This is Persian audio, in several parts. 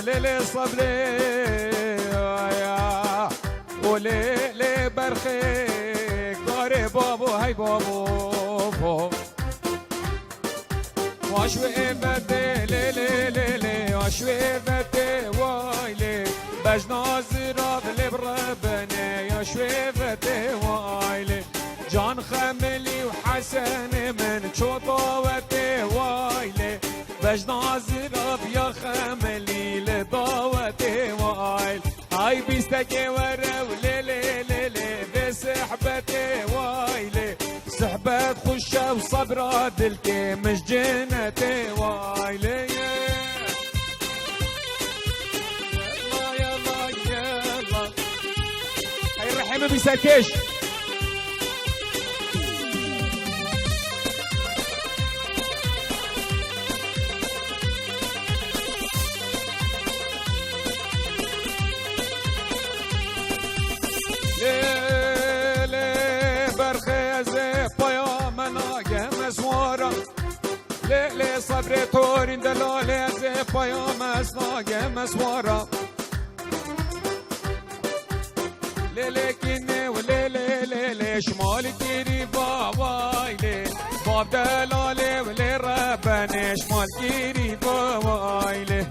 ليلي صبري يا وليلي برخي كاري بابو هاي بابو واشوي بدي ليلي ليلي واشوي بدي وايلي بجناز راب لي بربني يا شوي بدي وايلي جان خملي وحسن من شطوتي وايلي بجناز راب يا خملي لضوتي وايل هاي بيستكي ورا وليلي ليلي بسحبتي وايلي سحبت خشة وصبرة دلكي مش جنتي وايلي يلا يلا يلا هاي الرحيم بيسكش ليلي صبري تورين دلالي زي بيوم اسناقي مسوارة ليلي كيني وليلي ليلي شمال كيري باوايلي باب دلالي ولي رباني شمال كيري باوايلي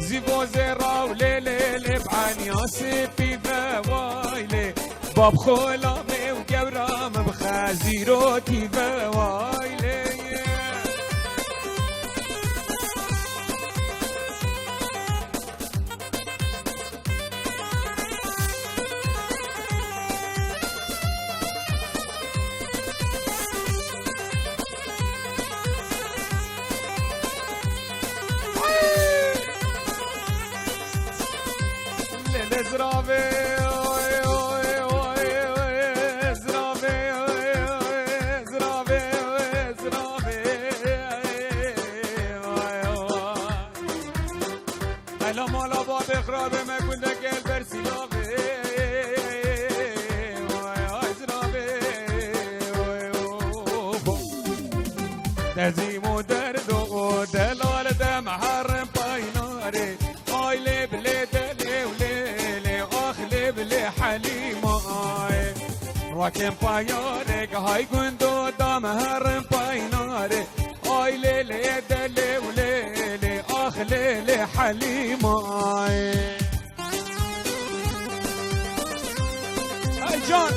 زيبو زيرا وليلي لبعاني عصيبي باوايلي باب خلامي وقورام بخازيروتي باوايلي زرافي زرافي زرافي زرافي هلا مالا باب خرابي ما كنت قلب برسيلافي زرافي تهزيم ودرد ودلال دم حرم بايناري هاي لي بلي حليمة راكن بايارك هاي قندو دام هرم باينارك هاي ليلي دلي وليلي اخ ليلي حليمة هاي جان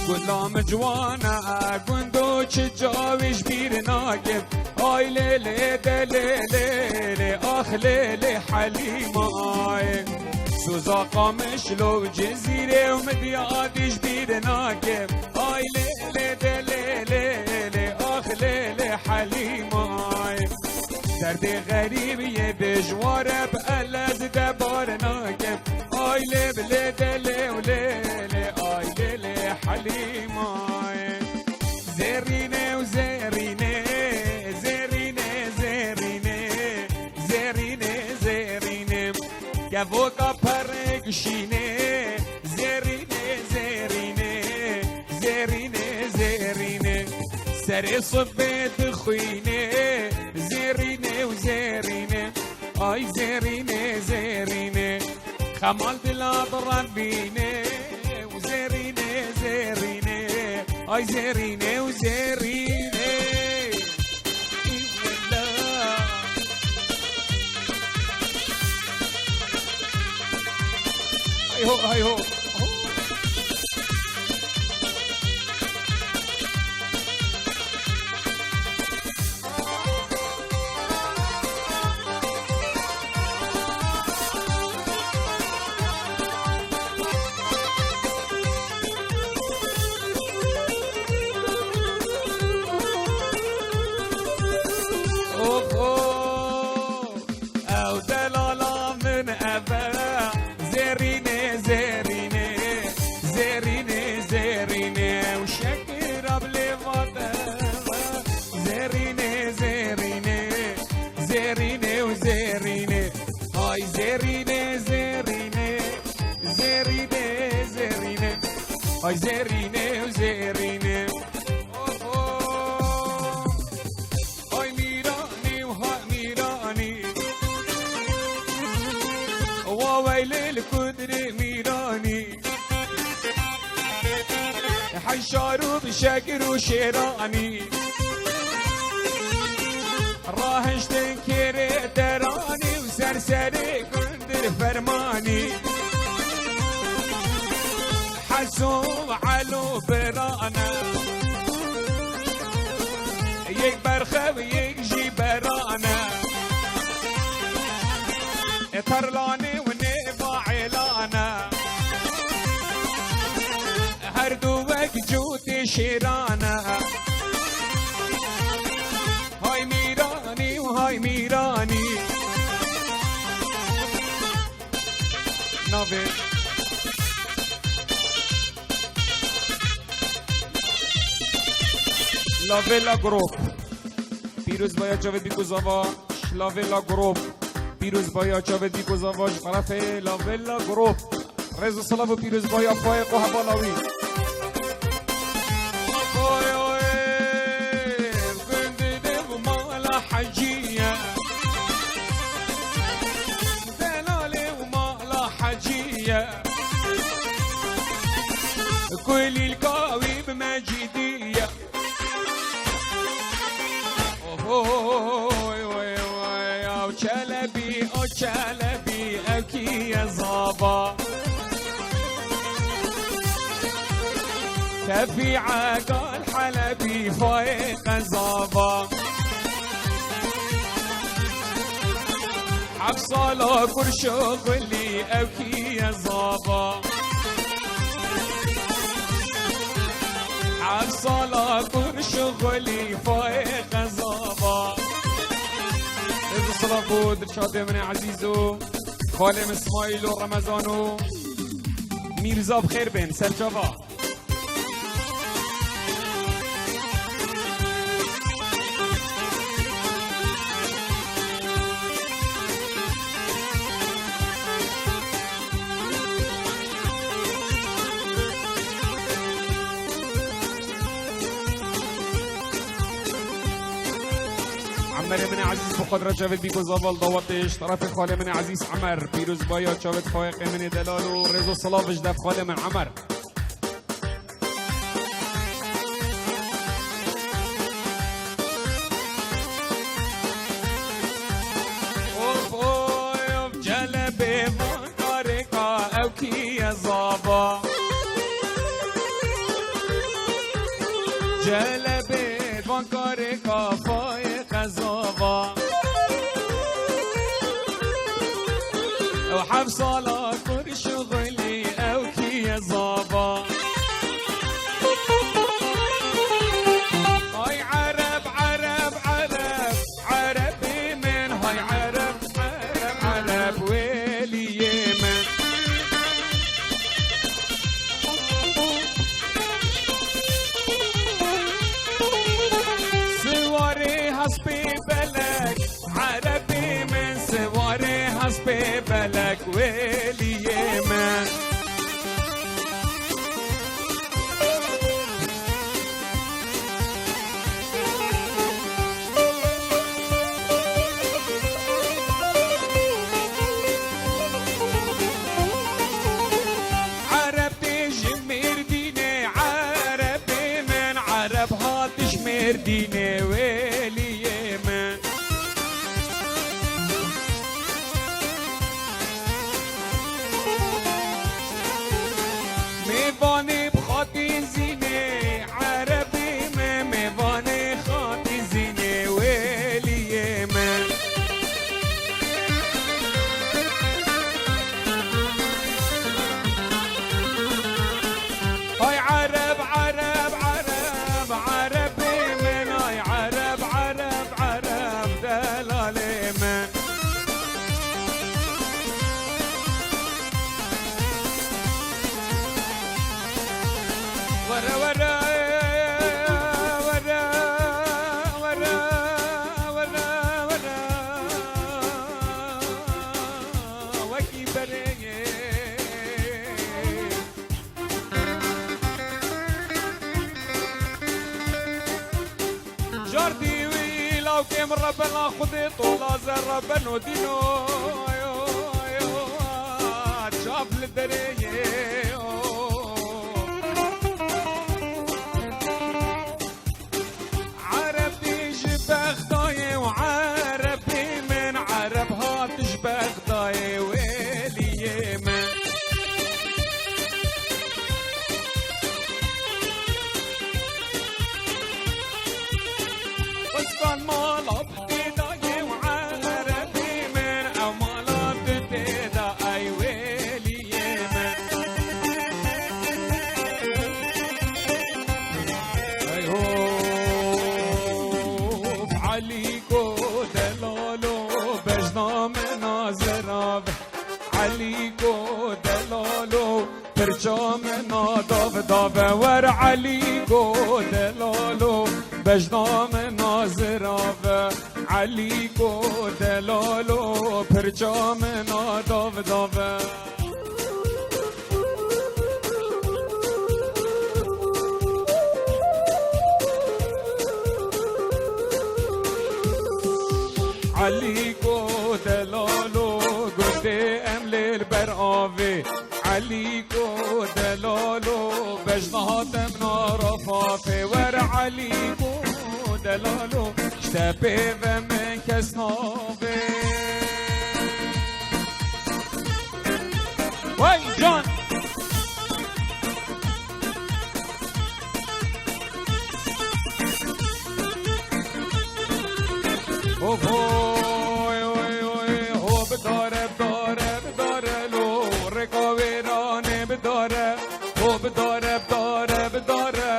كلام جوانا قندو تجاوش بير ناقب هاي ليلي دلي ليلي اخ ليلي حليمة سوزا قامش لو جزيرة ومديادش بير ناقب هاي ليلي دلي ليلي اخ ليلي حليمة درد غريب يبجوار بألز دبار ناقب هاي ليلي دلي وليلي هاي ليلي حليمة زيريني وزيريني زيريني زيريني زيريني زيريني كفوكا برقشيني زيريني زيريني زيريني زيريني سري صبيت خويني زيريني وزيريني اي زيريني زيريني خمال دلا ضربيني وزيريني زيريني اي زيريني وزيريني هاي هو هاي هو او دلالا من ابا زيريني زيريني ويل الكدر ميراني حشارو بشكر وشيراني راهش تنكر دراني وسرسري كندر فرماني حسوم علو برانا يكبر خو يجي برانا ترلاني ونبا علانا هردوك جوتي شيرانا هاي ميراني وهاي ميراني نوفي لاویلا گروپ پیروز بایا جاوید بیکوزاوا لاویلا گروپ پیروز بایا جاوید بیکوزاوا طرف لاویلا گروپ رضا صلاح و پیروز بایا فایق و هبالاوی حجية دلالي ومالا حجية كل القاوي بمجدية او شلبي او شلبي اكي يا زابا كفي عقال حلبي فايق زابا حفصالا كل شغلي أوكي يا زابا حفصالا كل شغلي فايق زابا إذا صلابو درشاتي من عزيزو خالم اسماعيل ورمزانو ميرزا بخير بين سرجافا عمر من عزيز بقدرة جاوید بیگوزاوال دعوتش طرف خاله من عزيز عمر پیروز بایا جاوید فایق من دلالو رضا صلاح وجدف خاله من عمر اوف اوف جلبي مكاركا اوكي يا زابا جلبي مكاركا فايق زابا وحفصالا كل شغلي اوكي يا زابا هاي عرب عرب عرب عربي من هاي عرب عرب عرب ويلي يمن سواري حسبي بلك عربي من سواري حسبي بلك ويلي يمن عربي جمير ديني عربي من عرب هات جمير ديني ويلي يمن ميواني بخاطي زيني عربي ما ميواني خاطي زيني ويلي يمن هاي عرب عرب عرب عربي من هاي عرب عرب عرب دلالي من ورا ورا ورا ورا ورا ورا وكي بريه جاردي ويلا وكيم ربنا خذي طولا زر ربنا ودينو صلاف للدريه عربي جبه خداي وعربي من عربها تشبه خداي ويلي من وصفان مالا بتداي وعربي من او مالا بتدا اي ويلي من ايوه عليكو دلالو بجنام نازراب عليكو دلالو پرچام ناداو داو ور عليكو دلالو بجنام نازراب عليكو دلالو پرچام ناداو داو عليكو دلالو قلبي أملي البرآوي عليكو دلالو بجنهاتم نارفافي ور عليكو دلالو اشتبه ومن كسنافي وي جان اوه هو بداره بداره بداره لو رکاویرانه بداره هو بداره بداره بداره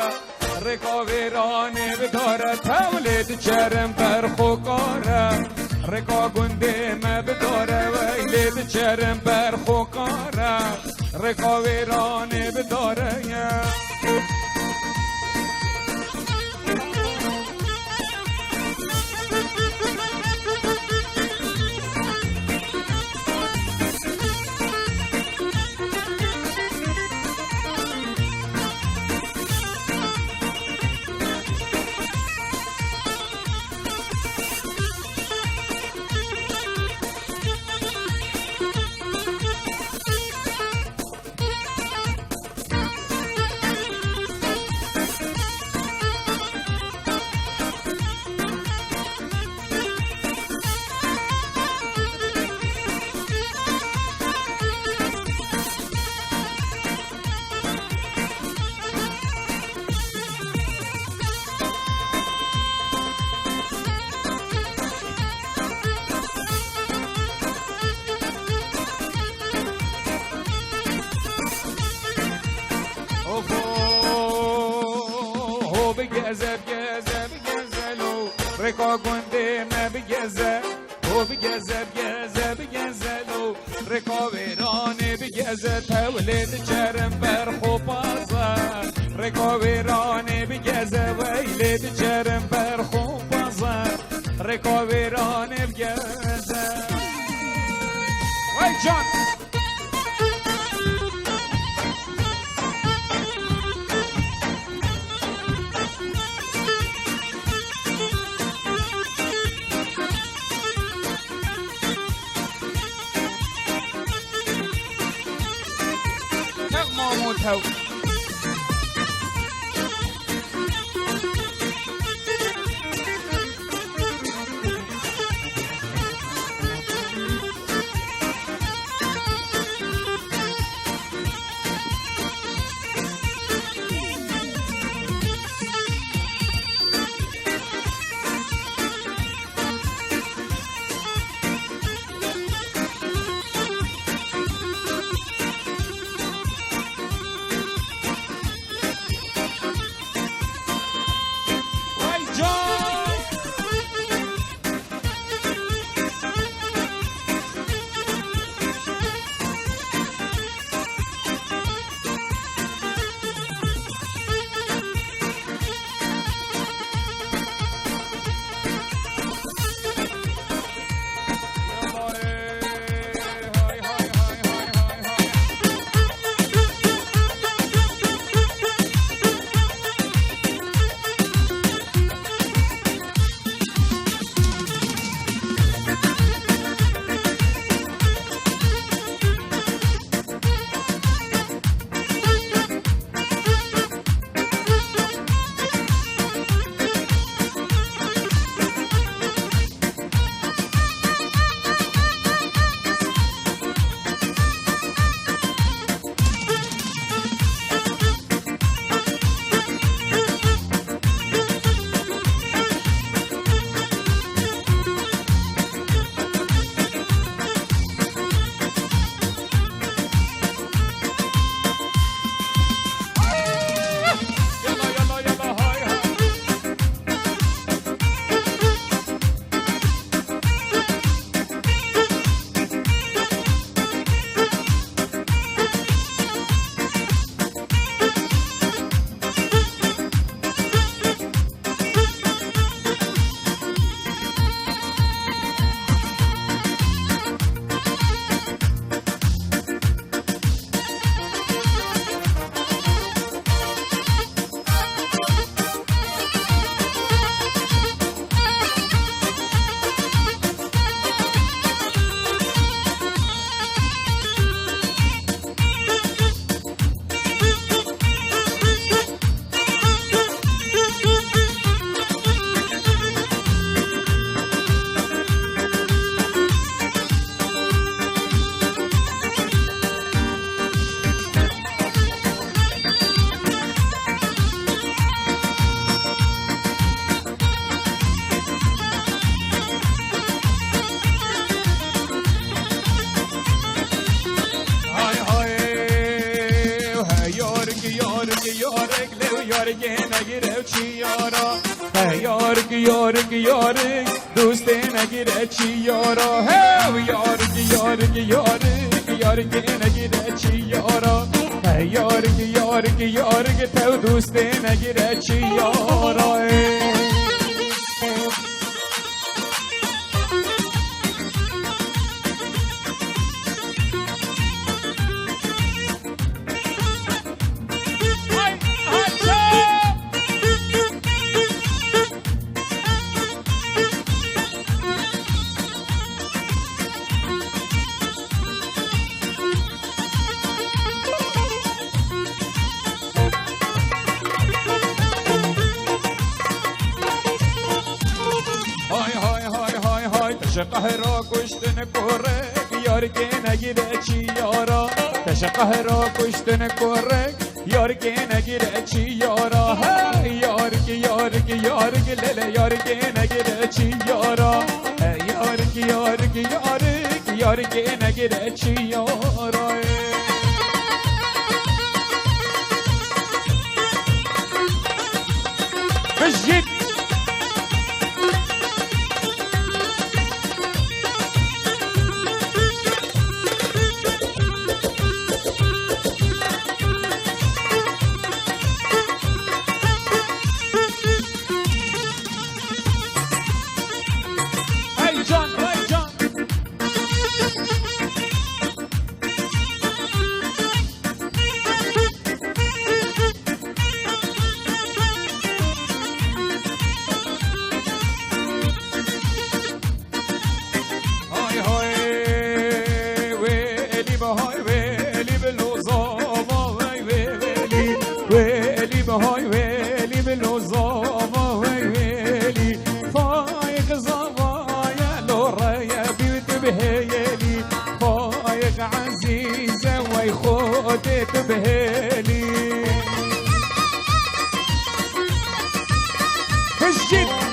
رکاویرانه بداره تولید چرم بر خوکاره رکا گنده ما بداره ویلید چرم بر خوکاره رکاویرانه بداره بگزه بگزه بگزلو رکا گنده ما بگزه او بگزه بگزه بگزلو رکا ویرانه بگزه تولید چرم بر خوبازه رکا ویرانه بگزه ویلید چرم بر خوبازه رکا ویرانه بگزه وی جان محمود یارگ نگیره چی یارا یارگ یارگ یارگ دوست نگیره چی یارا یارگ یارگ یارگ یارگ نگیره چی یارا یارگ یارگ یارگ تو دوست نگیره چی یارا قهرا کشتن کرک یار که نگیره چی یارا تش قهرا کشتن کرک یار که نگیره چی یارا یار که یار که یار که لیل یار که نگیره چی یارا یار که یار که یار که یار که نگیره چی یارا بشید های ویلی بلوزاوا ویلی فایق زوایا لوریا بیت بهیلی فایق عزیزه وی خودت بهیلی فشید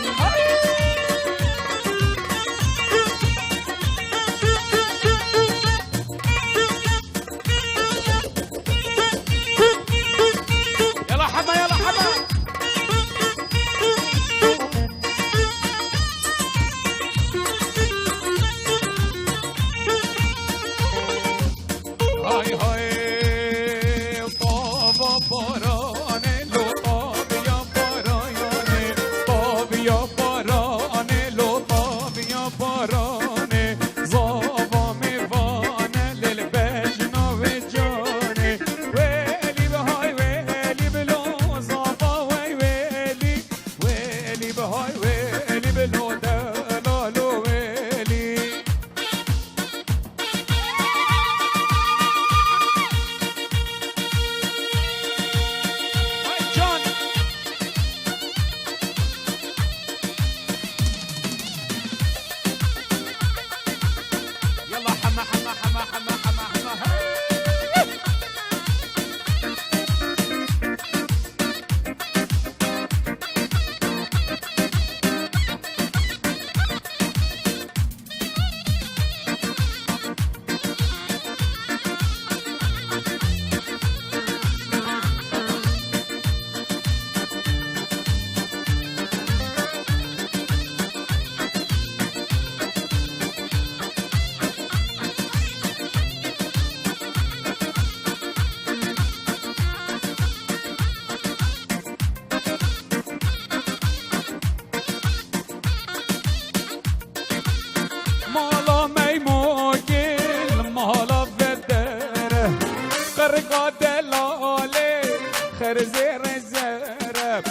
زیر زرب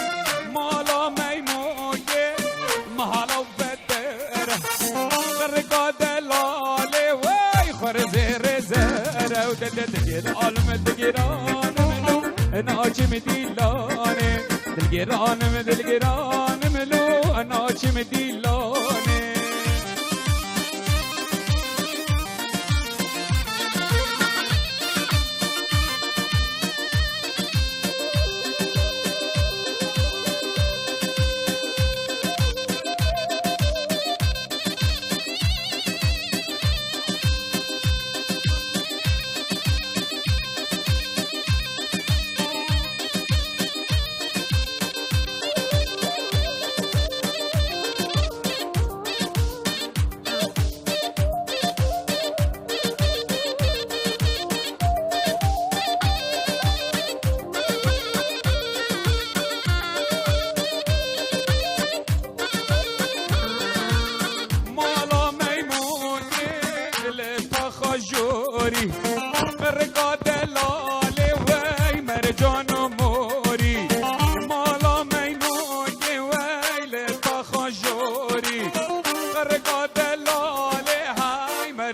مالا میموگه محالا بدر غرقا دلاله وی خور زیر زرب دلگیر عالم دلگیران ملو ناچم دیلانه دلگیران ملو ناچم دیلانه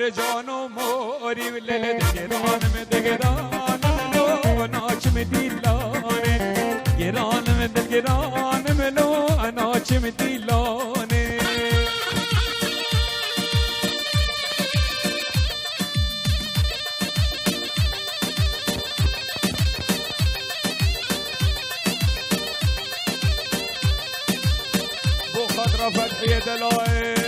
مار جانو ماری لیل دگرانم دگرانم لو ناچم دیلانه گرانم دگرانم لو ناچم دیلانه بو خاطر فتحی دلائل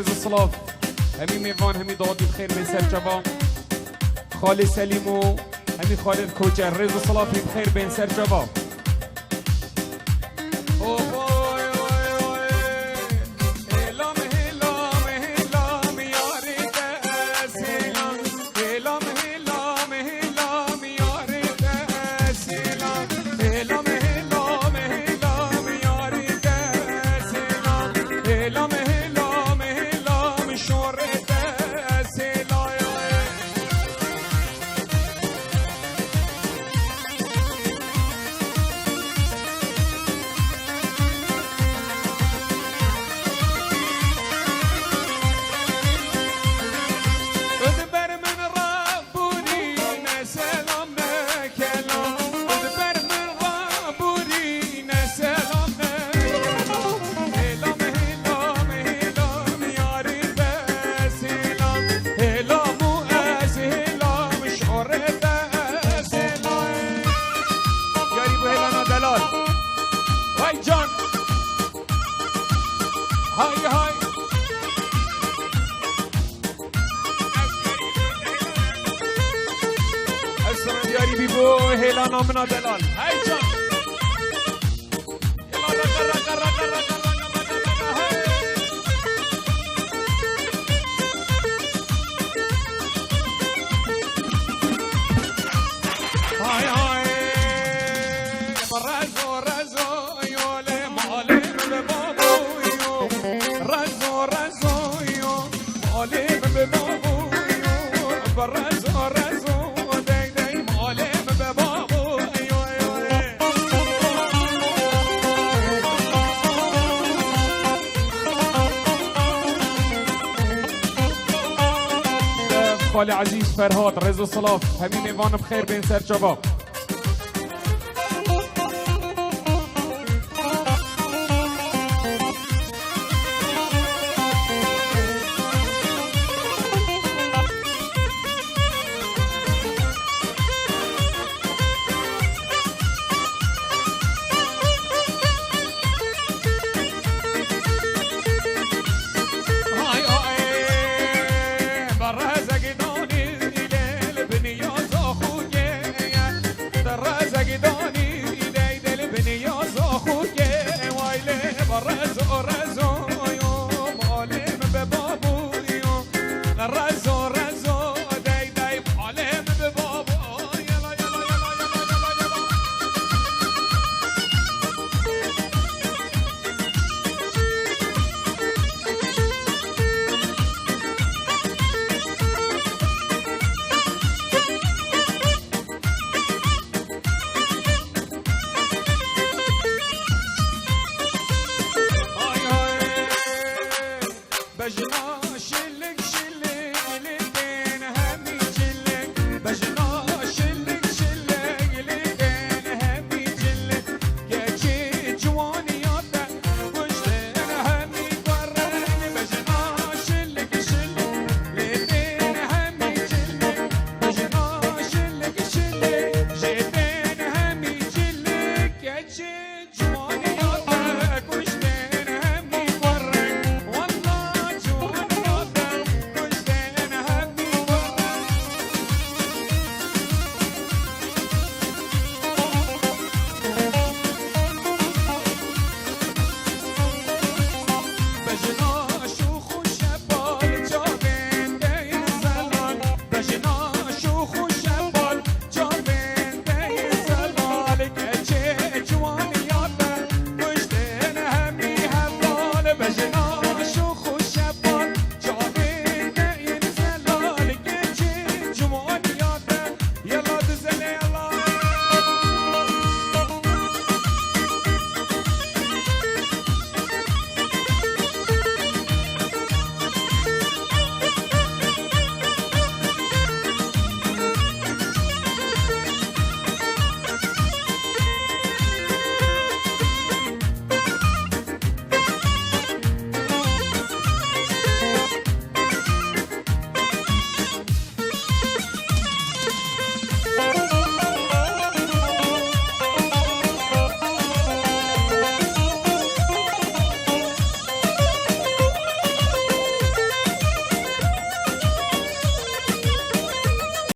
رضا الصلاف همي ميفان همي ضوادي بخير من سر جوان خالد سليم و همي خالد كوجر رضا الصلاف بخير بين سر جوان هلا نامنا دلال هاي جان يلا هاي هاي رزو رزو يولي مالي ببابو يو رزو رزو يو مالي ببابو يو رزو رزو خالي عزيز فرهاد رضا الصلاف همين ايوان بخير بين سر جواب